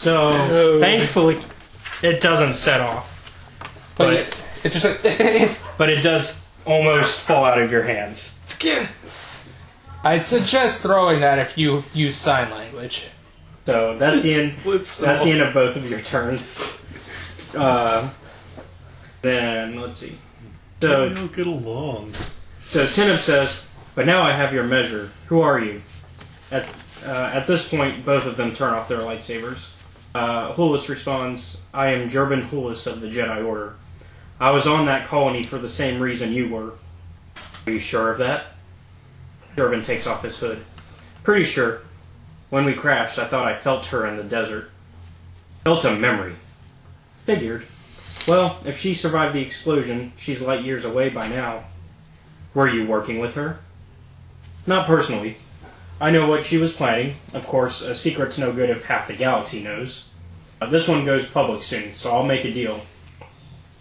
So, thankfully, it doesn't set off. But it just but it does almost fall out of your hands. I'd suggest throwing that if you use sign language. So that's the end. That's the end of both of your turns. Then let's see. So we don't get along. So Teneb says, "But now I have your measure. Who are you?" At this point, both of them turn off their lightsabers. Hulis responds, "I am Jurban Hulis of the Jedi Order. I was on that colony for the same reason you were." "Are you sure of that?" Jurban takes off his hood. "Pretty sure. When we crashed, I thought I felt her in the desert. Felt a memory. Figured. Well, if she survived the explosion, she's light years away by now." "Were you working with her?" "Not personally. I know what she was planning. Of course, a secret's no good if half the galaxy knows. This one goes public soon, so I'll make a deal.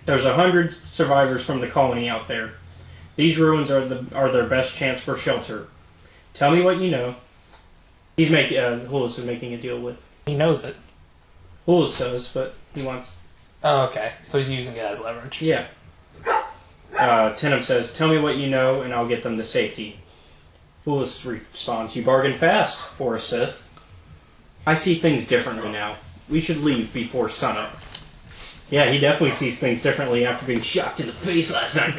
There's 100 survivors from the colony out there. These ruins are their best chance for shelter. Tell me what you know." Hulis is making a deal with. He knows it. Hulis does, but he wants. Oh, okay. So he's using it as leverage. Yeah. Teneb says, "Tell me what you know, and I'll get them to safety." Hulis responds, "You bargained fast for a Sith. I see things differently now. We should leave before sunup." Yeah, he definitely sees things differently after being shocked in the face last night.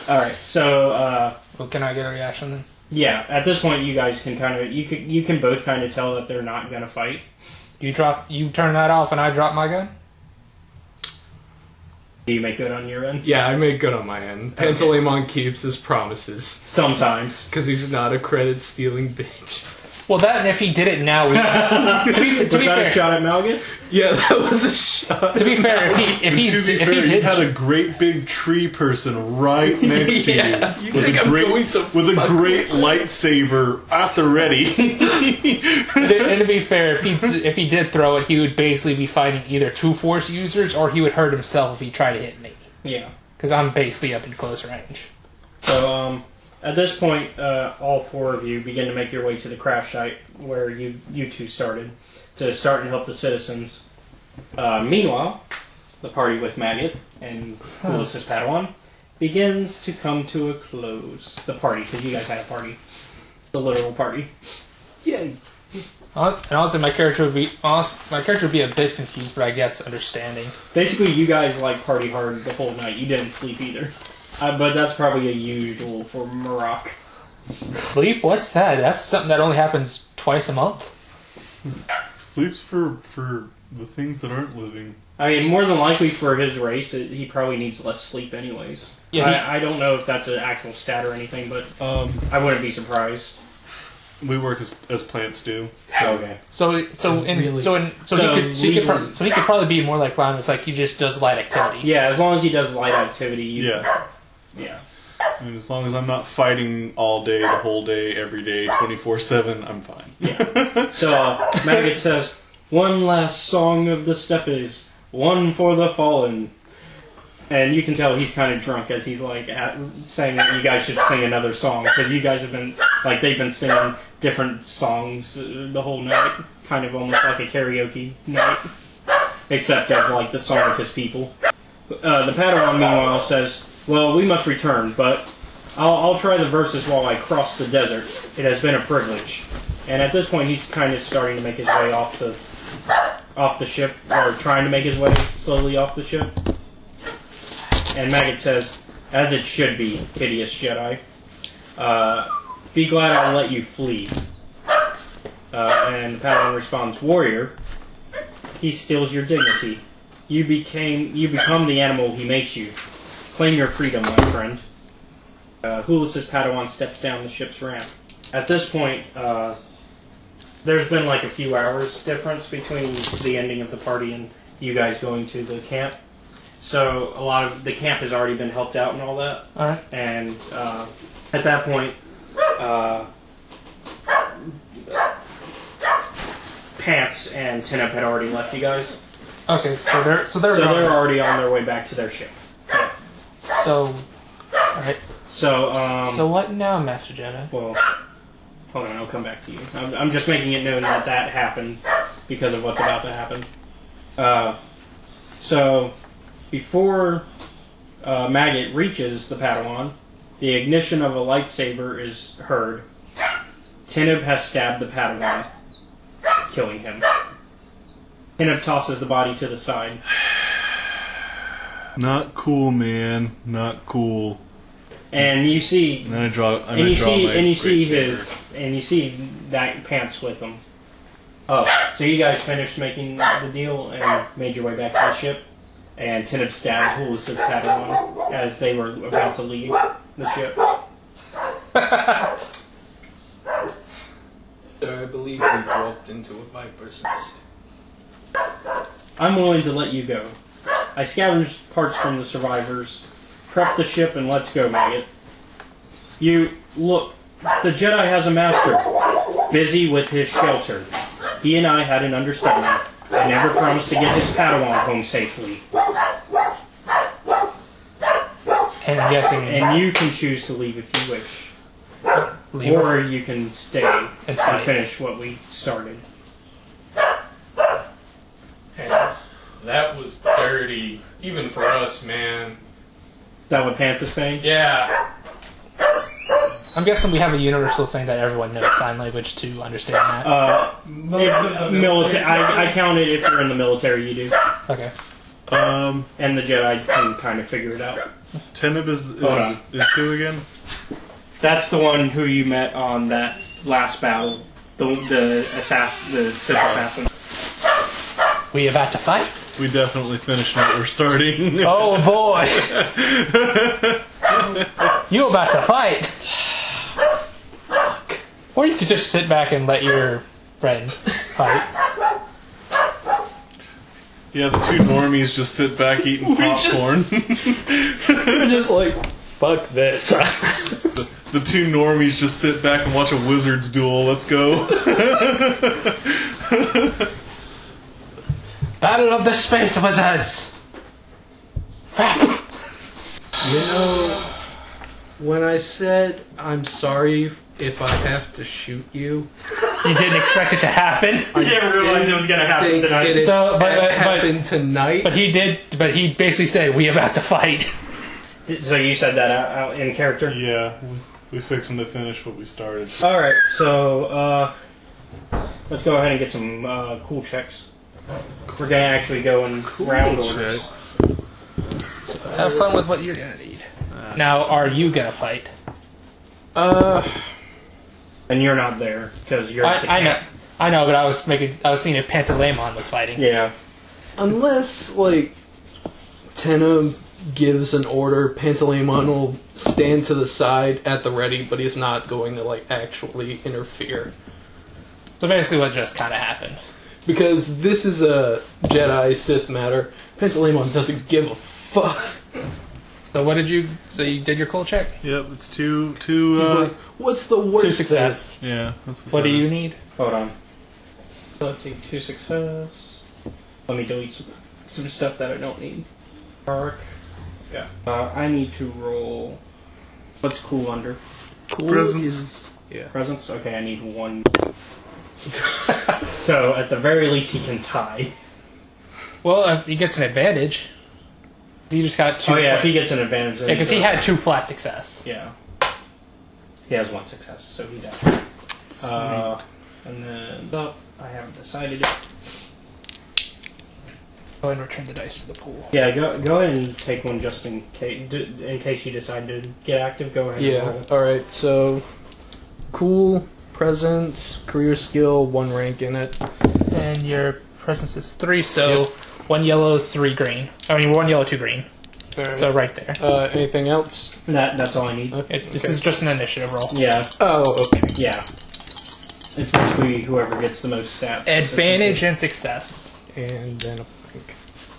Alright, so well, can I get a reaction then? Yeah, at this point you guys can you can both kind of tell that they're not gonna fight. You turn that off and I drop my gun? Do you make good on your end? Yeah, I make good on my end. Pantalemon keeps his promises. Sometimes. Because he's not a credit-stealing bitch. Well, that and if he did it now, to be fair, a shot at Malgus? Yeah, that was a shot. To be fair, if he you had a great big tree person right next to you with a great lightsaber at the ready. And to be fair, if he did throw it, he would basically be fighting either two Force users or he would hurt himself if he tried to hit me. Yeah. Because I'm basically up in close range. So, at this point, all four of you begin to make your way to the crash site where you two started to start and help the citizens. Meanwhile, the party with Maggot and Hulis' Padawan begins to come to a close. The party, because you guys had a party. The literal party. Yay! And honestly, my character would be a bit confused, but I guess understanding. Basically, you guys like party hard the whole night. You didn't sleep either. But that's probably a usual for Maroc. Sleep? What's that? That's something that only happens twice a month. Sleep's for the things that aren't living. I mean, more than likely for his race, he probably needs less sleep anyways. Yeah, I don't know if that's an actual stat or anything, but I wouldn't be surprised. We work as plants do. Okay. So he could probably be more like Lime. It's like he just does light activity. Yeah, as long as he does light activity. Yeah. I mean, as long as I'm not fighting all day, the whole day, every day, 24/7, I'm fine. Yeah. So Maggot says, "One last song of the steppes, one for the fallen." And you can tell he's kind of drunk as he's like saying that you guys should sing another song because you guys have been they've been singing different songs the whole night, kind of almost like a karaoke night, except of like the song of his people. The Padawan meanwhile says, "Well, we must return, but I'll try the verses while I cross the desert. It has been a privilege." And at this point, he's kind of starting to make his way off the ship, or trying to make his way slowly off the ship. And Maggot says, "As it should be, hideous Jedi. Be glad I'll let you flee." And Padawan responds, "Warrior, he steals your dignity. You become the animal he makes you. Claim your freedom, my friend." Hulis' Padawan steps down the ship's ramp. At this point, there's been like a few hours difference between the ending of the party and you guys going to the camp. So a lot of the camp has already been helped out and all that. Alright. And at that point, Pants and Teneb had already left you guys. Okay, so they're already on their way back to their ship. Yeah. So, alright. So what now, Master Jedi? Well, hold on, I'll come back to you. I'm just making it known that happened because of what's about to happen. So, before Maggot reaches the Padawan, the ignition of a lightsaber is heard. Teneb has stabbed the Padawan, killing him. Teneb tosses the body to the side. Not cool, man. Not cool. And you see, And then I draw. and you see that Pants with him. Oh, so you guys finished making the deal and made your way back to the ship, and Teneb stabbed Hulus's Padawan as they were about to leave the ship. So I believe we've walked into a Viper's nest. I'm willing to let you go. I scavenged parts from the survivors, prep the ship, and let's go, Maggot. You look. The Jedi has a master, busy with his shelter. He and I had an understanding. I never promised to get his Padawan home safely. And I'm guessing... And you can choose to leave if you wish. leave Or you can stay and fight. finish what we started. Pants. That was dirty. Even for us, man. Is that what Pants is saying? Yeah. I'm guessing we have a universal saying that everyone knows sign language to understand that. Military. I count it if you're in the military, you do. Okay. And the Jedi can kind of figure it out. Teneb is who again? That's the one who you met on that last battle. The Sith assassin. We about to fight? We definitely finished what we're starting. Oh boy! You about to fight? Or you could just sit back and let your friend fight. Yeah, the two normies just sit back eating popcorn. We're just like, fuck this. The two normies just sit back and watch a wizard's duel. Let's go. Battle of the Space Wizards! Fap! You know, when I said I'm sorry if I have to shoot you, You didn't expect it to happen? I didn't realize it was going to happen think tonight. it but happened tonight. But he basically said, we about to fight. So you said that out in character? Yeah, we fixing to finish what we started. Alright, so let's go ahead and get some cool checks. We're going to actually go in round orders. Checks. Have fun with what you're gonna need. Now, are you gonna fight? And you're not there, because you're at the camp. I know, but I was seeing if Pantaleimon was fighting. Yeah. Unless, like, Teneb gives an order, Pantaleimon will stand to the side at the ready, but he's not going to, like, actually interfere. So basically what just kind of happened. Because this is a Jedi Sith matter. Pantaleimon doesn't give a fuck. So what did you... So you did your cool check? Yep, it's two. He's like, what's the worst 2 success. Yeah, that's What do you need? Hold on. Let's see, 2 success. Let me delete some stuff that I don't need. Arc. Yeah. I need to roll... What's cool under? Cool Presence. is... Yeah. Presence? Okay, I need 1. So, at the very least, he can tie. Well, if he gets an advantage... He just got 2... Oh yeah, if he gets an advantage then because he had 2 flat success. Yeah. He has 1 success, so he's out. And then... I haven't decided it. Go ahead and return the dice to the pool. Yeah, go ahead and take one just in case you decide to get active. Go ahead. And Yeah, roll. alright, so... Cool, presence, career skill, 1 rank in it. And your presence is 3, so 1 yellow, 3 green. I mean, 1 yellow, 2 green. So right there. Anything else? That's all I need. This is just an initiative roll. Yeah, Oh, okay. yeah. It's basically whoever gets the most stats. Advantage and success. And then a rank.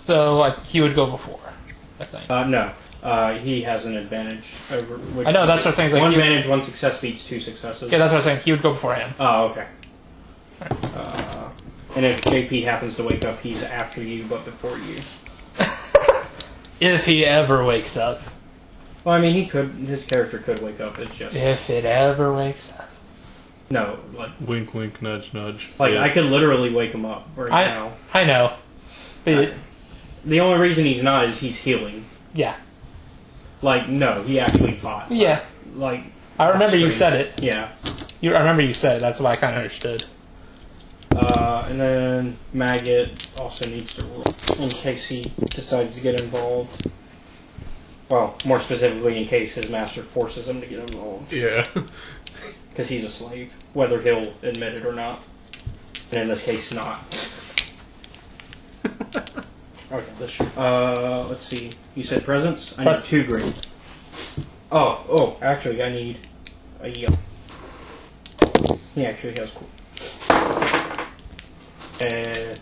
So he would go before, I think. No. He has an advantage over. Which I know, that's what I'm saying. Like, 1 advantage, 1 success beats 2 successes. Yeah, that's what I'm saying. He would go before him. Oh, okay. And if JP happens to wake up, he's after you, but before you. If he ever wakes up. Well, I mean, he could. His character could wake up. It's just. If it ever wakes up. No, like Wink, wink, nudge, nudge. yeah. I could literally wake him up right now. I know. But The only reason he's not is he's healing. yeah. Like, no, he actually fought. Yeah. Like, I remember you said it. yeah. I remember you said it. That's why I kind of understood. And then Maggot also needs to roll in case he decides to get involved. Well, more specifically, in case his master forces him to get involved. Yeah. Because he's a slave, whether he'll admit it or not. And in this case, not. Okay, let's see. You said presents? I need 2 green. Oh, actually, I need a yellow. He actually has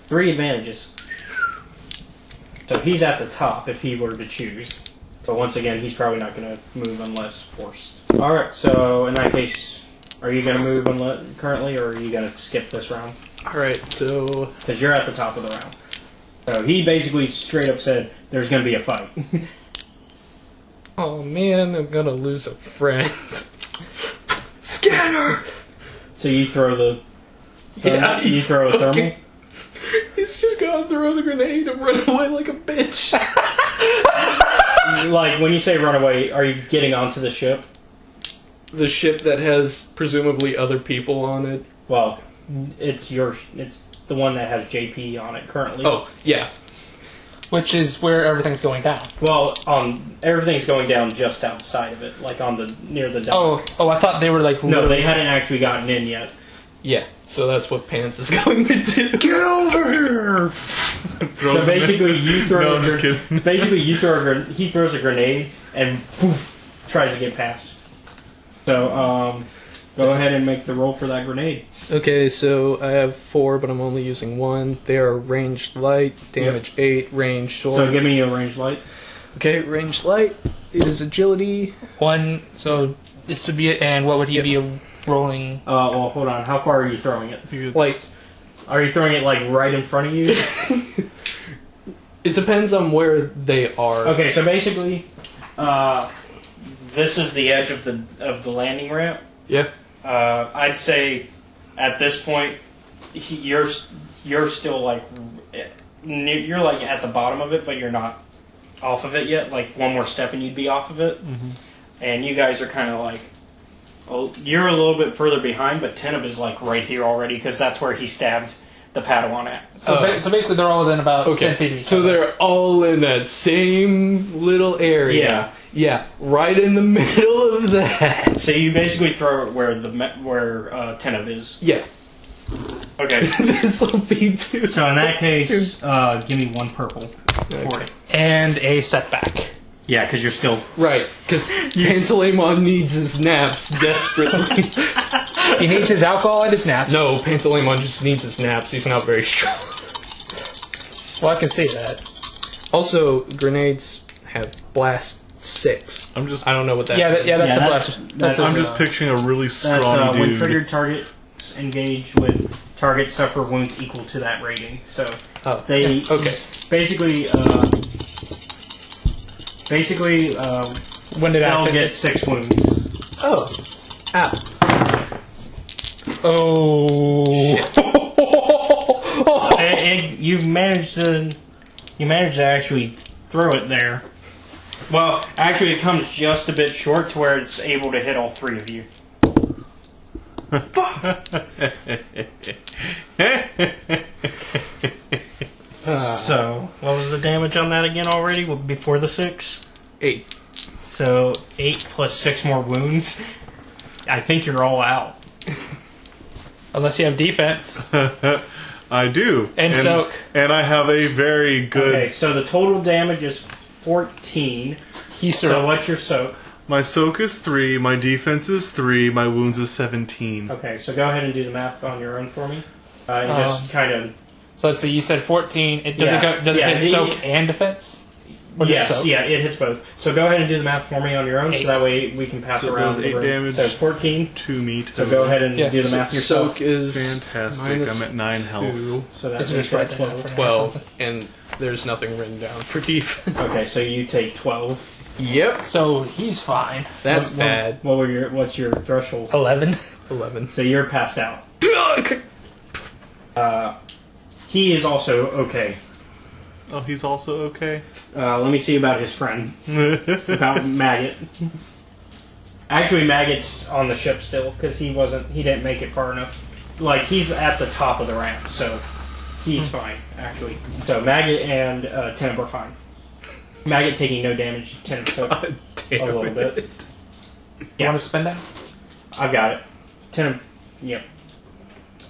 3 advantages. So he's at the top if he were to choose. But once again, he's probably not going to move unless forced. Alright, so in that case, are you going to move currently, or are you going to skip this round? Alright, so... Because you're at the top of the round. So he basically straight up said, there's going to be a fight. Oh man, I'm gonna lose a friend. Scanner! So you throw the... Yeah, you throw a thermal? He's just gonna throw the grenade and run away like a bitch. Like, when you say run away, are you getting onto the ship? The ship that has presumably other people on it. Well, it's the one that has JP on it currently. Oh, yeah. Which is where everything's going down. Well, everything's going down just outside of it, like near the dock. Oh, I thought they were like... No, they hadn't actually gotten in yet. Yeah, so that's what Pants is going to do. Get over here! So basically, you throw. No, I'm just kidding. Basically, he throws a grenade and poof, tries to get past. So, go ahead and make the roll for that grenade. Okay, so I have 4, but I'm only using 1. They are ranged light, damage 8, range short. So give me a ranged light. Okay, ranged light is agility. 1, so this would be it, and what would he be rolling? Well, hold on. How far are you throwing it? Like, are you throwing it like right in front of you? it depends on where they are. Okay, so basically, this is the edge of the landing ramp. Yeah. I'd say at this point, you're still like you're like at the bottom of it, but you're not off of it yet. Like one more step and you'd be off of it. Mm-hmm. And you guys are kind of like, well, you're a little bit further behind, but Teneb is like right here already because that's where he stabbed the Padawan at. So basically, they're all within about 10 feet of each other. So they're all in that same little area. Yeah. Yeah, right in the middle of that. So you basically throw it where Teneb is. Yeah. Okay. This will be 2. So in that case, give me 1 purple for it. And a setback. Yeah, because you're still... Right, because Pantaleimon needs his naps desperately. He needs his alcohol and his naps. No, Pantaleimon just needs his naps. He's not very strong. Well, I can see that. Also, grenades have blast 6. I don't know what that means. That's a blast. I'm just picturing a really strong when dude. triggered targets engage with targets suffer wounds equal to that rating. So they basically when did they'll get 6 wounds. Oh. Ow. Oh. And you managed to actually throw it there. Well, actually, it comes just a bit short to where it's able to hit all 3 of you. So, what was the damage on that again already? Before the 6? 8. So, 8 plus 6 more wounds. I think you're all out. Unless you have defense. I do. And soak. And I have a very good... Okay, so the total damage is 14. So what's your soak? My soak is 3, my defense is 3, my wounds is 17. Okay, so go ahead and do the math on your own for me. Just kind of... So let's see, you said 14. Does it hit soak and defense? Yes, it hits both. So go ahead and do the math for me on your own, 8. So that way we can pass around. So 8 damage. So 14 to me. So go ahead and do the math yourself. Soak is fantastic. I'm at 9 health. So that's just right 12. 12, and there's nothing written down for defense. Okay, so you take 12. Yep. So he's fine. That's bad. What's your threshold? 11. 11. So you're passed out. He is also okay. Oh, he's also okay? Let me see about his friend. About Maggot. Actually, Maggot's on the ship still, because he didn't make it far enough. Like, he's at the top of the ramp, so he's fine, actually. So Maggot and Teneb are fine. Maggot taking no damage, Teneb took a little bit. You want to spend that? I've got it. Teneb, yep.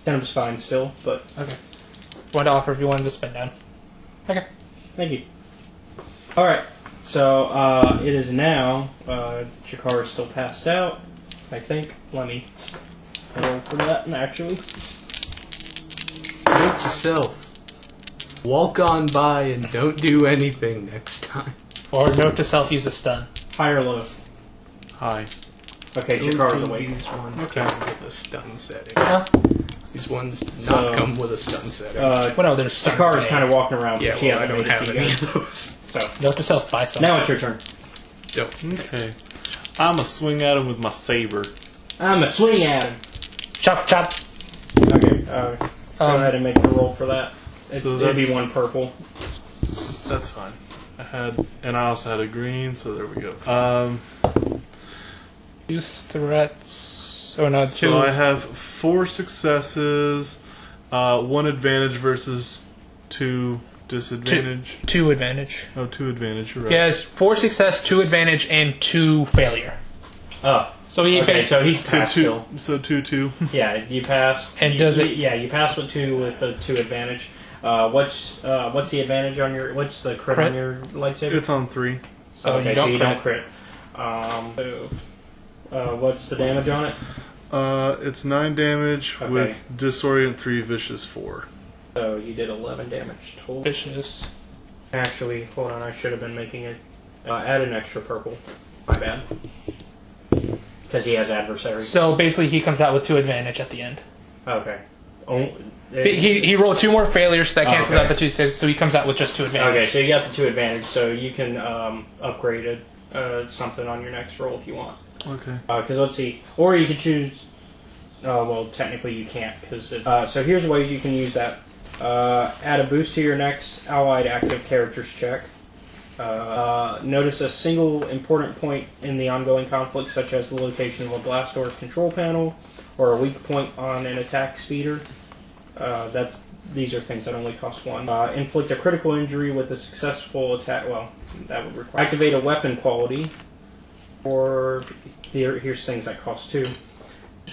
Teneb's fine still, but... Okay. Wanted to offer if you wanted to spend down. Okay. Thank you. Alright, so it is now, Chikara is still passed out, I think. Let me roll for that, actually. Note to self. Walk on by and don't do anything next time. Or note to self, use a stun. High or low? Hi. Okay, Chikara's awake. These ones Okay. come with a stun setting. Huh? These ones do So, not come with a stun setting. Well, no, there's stun. Chikara's kind of walking around, yeah, so she well, I hasn't don't made have it to any you of guys. those. So, Note to self, buy something. now it's your turn. Yep. Okay. I'm gonna swing at him with my saber. I'm a swing at him. Chop, chop. Okay, go ahead and make the roll for that. So It'd be that's- one purple. That's fine. I also had a green, so there we go. 2 threats. Oh, no, 2. So I have 4 successes, 1 advantage versus 2 disadvantage. 2 advantage. Oh, 2 advantage, you're right. He has 4 success, 2 advantage, and 2 failure. Oh. So he Okay, based, so he's So passed 2, still. so 2. Yeah, you pass. And does it- Yeah, you pass with 2 with a 2 advantage. What's the advantage on your? What's the crit Crit. on your lightsaber? It's on 3. so okay, you so don't you crit. don't crit. What's the damage on it? It's 9 damage Okay. with disorient 3, vicious 4. So you did 11 damage total. Vicious. Actually, hold on, I should have been making it. Add an extra purple. My bad. Because he has adversaries. So basically, he comes out with 2 advantage at the end. Okay. Oh, He rolled 2 more failures, that cancels okay. out the 2 6, so he comes out with just 2 advantage. Okay, so you got the 2 advantage, so you can upgrade it, something on your next roll if you want. Okay. Because let's see, or you could choose. Well, technically you can't, because so here's ways you can use that. Add a boost to your next allied active character's check. Notice a single important point in the ongoing conflict, such as the location of a blast door's control panel, or a weak point on an attack speeder. These are things that only cost 1. Inflict a critical injury with a successful attack. Well, that would require. Activate a weapon quality. Or here's things that cost 2.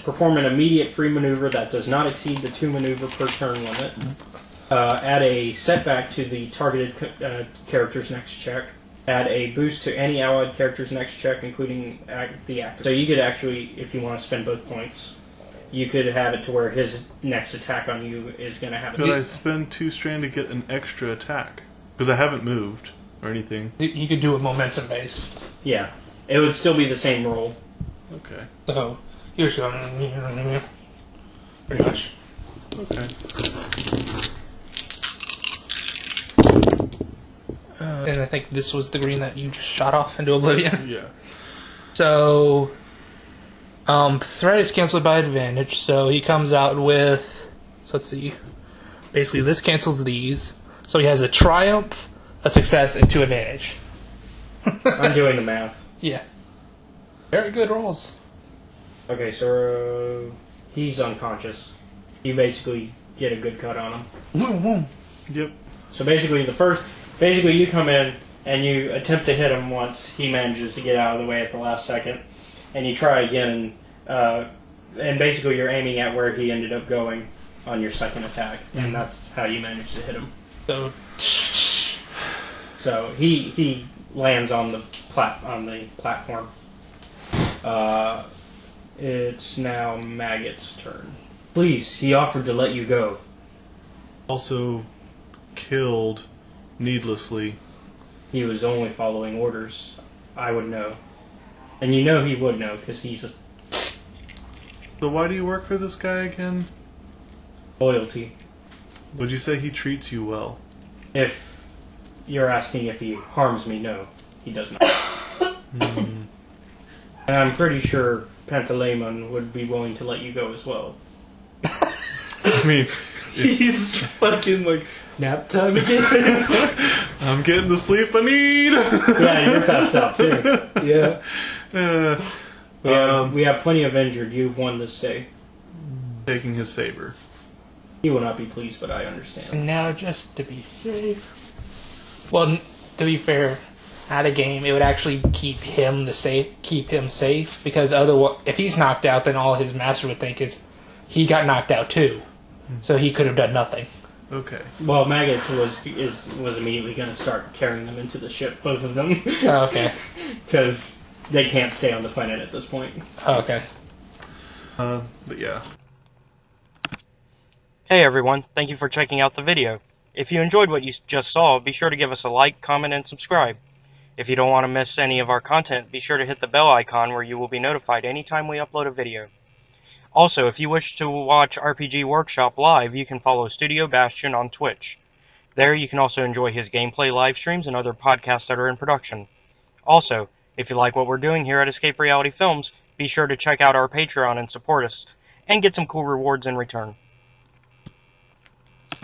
Perform an immediate free maneuver that does not exceed the 2 maneuver per turn limit. Add a setback to the targeted character's next check. Add a boost to any allied character's next check, including the active. So you could actually, if you want to spend both points, you could have it to where his next attack on you is going to have Could I spend 2 strand to get an extra attack? Because I haven't moved or anything. You could do it momentum based. Yeah. It would still be the same roll. Okay. So, here's going. Pretty much. Okay. And I think this was the green that you just shot off into oblivion. Yeah. So, threat is canceled by advantage, so he comes out with, so let's see, basically this cancels these, so he has a triumph, a success, and 2 advantage. I'm doing the math. Yeah. Very good rolls. Okay, so he's unconscious. You basically get a good cut on him. Yep. So basically you come in and you attempt to hit him once. He manages to get out of the way at the last second, and you try again, and basically you're aiming at where he ended up going on your second attack, and that's how you manage to hit him. So he lands on the platform. It's now Maggot's turn. Please, he offered to let you go. Also killed needlessly. He was only following orders. I would know. And you know he would know, because he's a So why do you work for this guy again? loyalty. Would you say he treats you well? If you're asking if he harms me, no, he does not. And I'm pretty sure Pantaleimon would be willing to let you go as well. I mean, He's fucking like, nap time again? I'm getting the sleep I need. Yeah, you're passed out too. Yeah. We have plenty of injured. You've won this day. Taking his saber. He will not be pleased, but I understand. And now, just to be safe. Well, to be fair, at a game, it would actually keep him safe, because otherwise, if he's knocked out, then all his master would think is he got knocked out too, so he could have done nothing. Okay. Well, Maggot was immediately going to start carrying them into the ship, both of them. Oh, okay. Because they can't stay on the planet at this point. Oh, okay. But yeah. Hey everyone, thank you for checking out the video. If you enjoyed what you just saw, be sure to give us a like, comment, and subscribe. If you don't want to miss any of our content, be sure to hit the bell icon where you will be notified anytime we upload a video. Also, if you wish to watch RPG Workshop live, you can follow Studio Bastion on Twitch. There you can also enjoy his gameplay live streams and other podcasts that are in production. Also, if you like what we're doing here at Escape Reality Films, be sure to check out our Patreon and support us, and get some cool rewards in return.